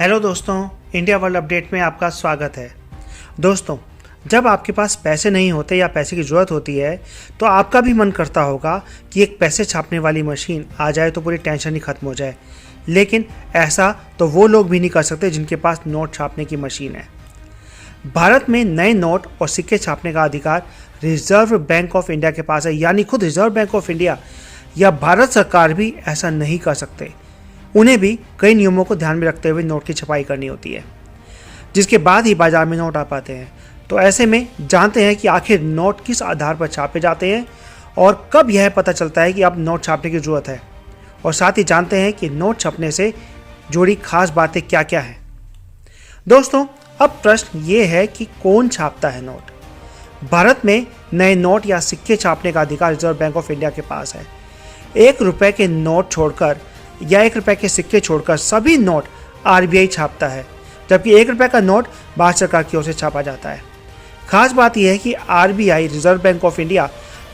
Hello दोस्तों, India world update में आपका स्वागत है। दोस्तों, जब आपके पास पैसे नहीं होते या पैसे की ज़रूरत होती है तो आपका भी मन करता होगा कि एक पैसे छापने वाली मशीन आ जाए तो पूरी टेंशन ही खत्म हो जाए। लेकिन ऐसा तो वो लोग भी नहीं कर सकते जिनके पास नोट छापने की मशीन है। भारत में नए नोट और सिक्के छापने का अधिकार रिजर्व बैंक ऑफ इंडिया के पास है, यानी खुद रिजर्व बैंक ऑफ इंडिया या भारत सरकार भी ऐसा नहीं कर सकते। उन्हें भी कई नियमों को ध्यान में रखते हुए नोट की छपाई करनी होती है, जिसके बाद ही बाजार में नोट आ पाते हैं। तो ऐसे में जानते हैं कि आखिर नोट किस आधार पर छापे जाते हैं और कब यह पता चलता है कि अब नोट छापने की ज़रूरत है, और साथ ही जानते हैं कि नोट छपने से जुड़ी खास बातें क्या क्या हैं। दोस्तों, अब प्रश्न ये है कि कौन छापता है नोट। भारत में नए नोट या सिक्के छापने का अधिकार रिजर्व बैंक ऑफ इंडिया के पास है। 1 रुपए के नोट छोड़कर या 1 रुपए के सिक्के छोड़कर सभी नोट आरबीआई छापता है, जबकि 1 रुपए का नोट भारत सरकार की ओर से छापा जाता है। खास बात यह है कि RBI reserve bank of India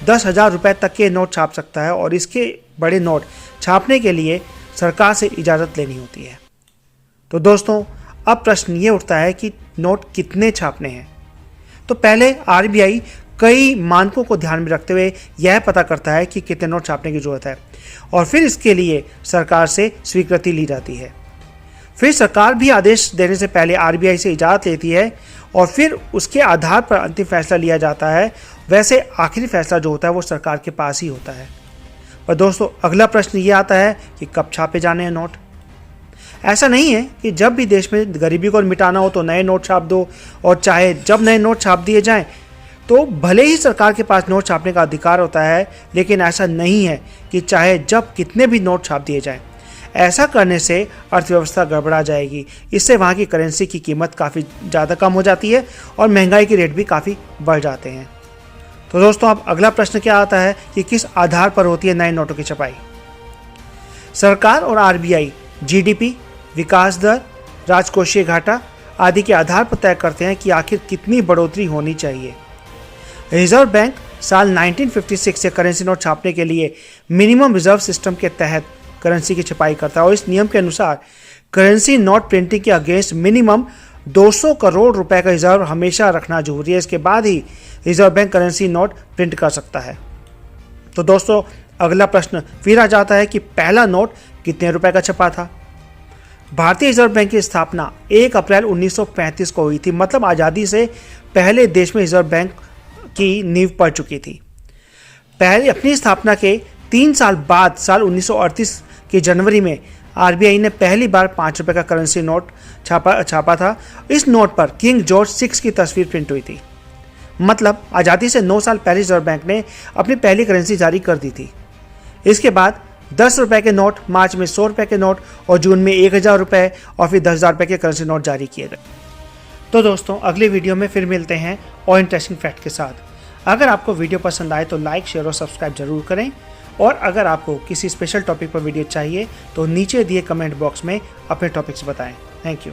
10,000 रुपये तक के नोट छाप सकता है, और इसके बड़े नोट छापने के लिए सरकार से इजाज़त लेनी होती है। तो दोस्तों, अब प्रश्न ये उठता है कि नोट कितने छापने हैं। तो पहले आरबीआई कई मानकों को ध्यान में रखते हुए यह पता करता है कि कितने नोट छापने की जरूरत है, और फिर इसके लिए सरकार से स्वीकृति ली जाती है। फिर सरकार भी आदेश देने से पहले आरबीआई से इजाज़त लेती है, और फिर उसके आधार पर अंतिम फैसला लिया जाता है। वैसे आखिरी फैसला जो होता है वो सरकार के पास ही होता है। और दोस्तों, अगला प्रश्न ये आता है कि कब छापे जाने हैं नोट। ऐसा नहीं है कि जब भी देश में गरीबी को मिटाना हो तो नए नोट छाप दो, और चाहे जब नए नोट छाप दिए जाएं तो भले ही सरकार के पास नोट छापने का अधिकार होता है, लेकिन ऐसा नहीं है कि चाहे जब कितने भी नोट छाप दिए जाएं। ऐसा करने से अर्थव्यवस्था गड़बड़ा जाएगी। इससे वहाँ की करेंसी की कीमत काफ़ी ज़्यादा कम हो जाती है और महंगाई के रेट भी काफ़ी बढ़ जाते हैं। तो दोस्तों, अब अगला प्रश्न क्या आता है कि किस आधार पर होती है नए नोटों की छपाई। सरकार और आरबीआई जीडीपी, विकास दर, राजकोषीय घाटा आदि के आधार पर तय करते हैं कि आखिर कितनी बढ़ोतरी होनी चाहिए। रिजर्व बैंक साल 1956 से करेंसी नोट छापने के लिए मिनिमम रिजर्व सिस्टम के तहत करेंसी की छपाई करता है, और इस नियम के अनुसार करेंसी नोट प्रिंटिंग के अगेंस्ट मिनिमम 200 करोड़ रुपए का रिजर्व हमेशा रखना जरूरी है। इसके बाद ही reserve bank currency note print कर सकता है। तो दोस्तों, अगला प्रश्न फिर आ जाता है कि पहला नोट कितने रुपए का छपा था। भारतीय रिजर्व बैंक की स्थापना 1 अप्रैल 1935 को हुई थी, मतलब आज़ादी से पहले देश में रिजर्व बैंक की नींव पड़ चुकी थी। पहले अपनी स्थापना के 3 साल बाद साल 1938 की जनवरी में आरबीआई ने पहली बार 5 रुपए का करेंसी नोट छापा था। इस नोट पर किंग जॉर्ज 6 की तस्वीर प्रिंट हुई थी। मतलब आज़ादी से 9 साल पहले रिजर्व बैंक ने अपनी पहली करेंसी जारी कर दी थी। इसके बाद 10 रुपए के नोट, मार्च में 100 रुपए के नोट, और जून में 1000 रुपए और फिर 10,000 रुपए के करेंसी नोट जारी किए गए। तो दोस्तों, अगले वीडियो में फिर मिलते हैं और इंटरेस्टिंग फैक्ट के साथ। अगर आपको वीडियो पसंद आए तो लाइक, शेयर और सब्सक्राइब जरूर करें, और अगर आपको किसी स्पेशल टॉपिक पर वीडियो चाहिए तो नीचे दिए कमेंट बॉक्स में अपने टॉपिक्स बताएं। Thank you.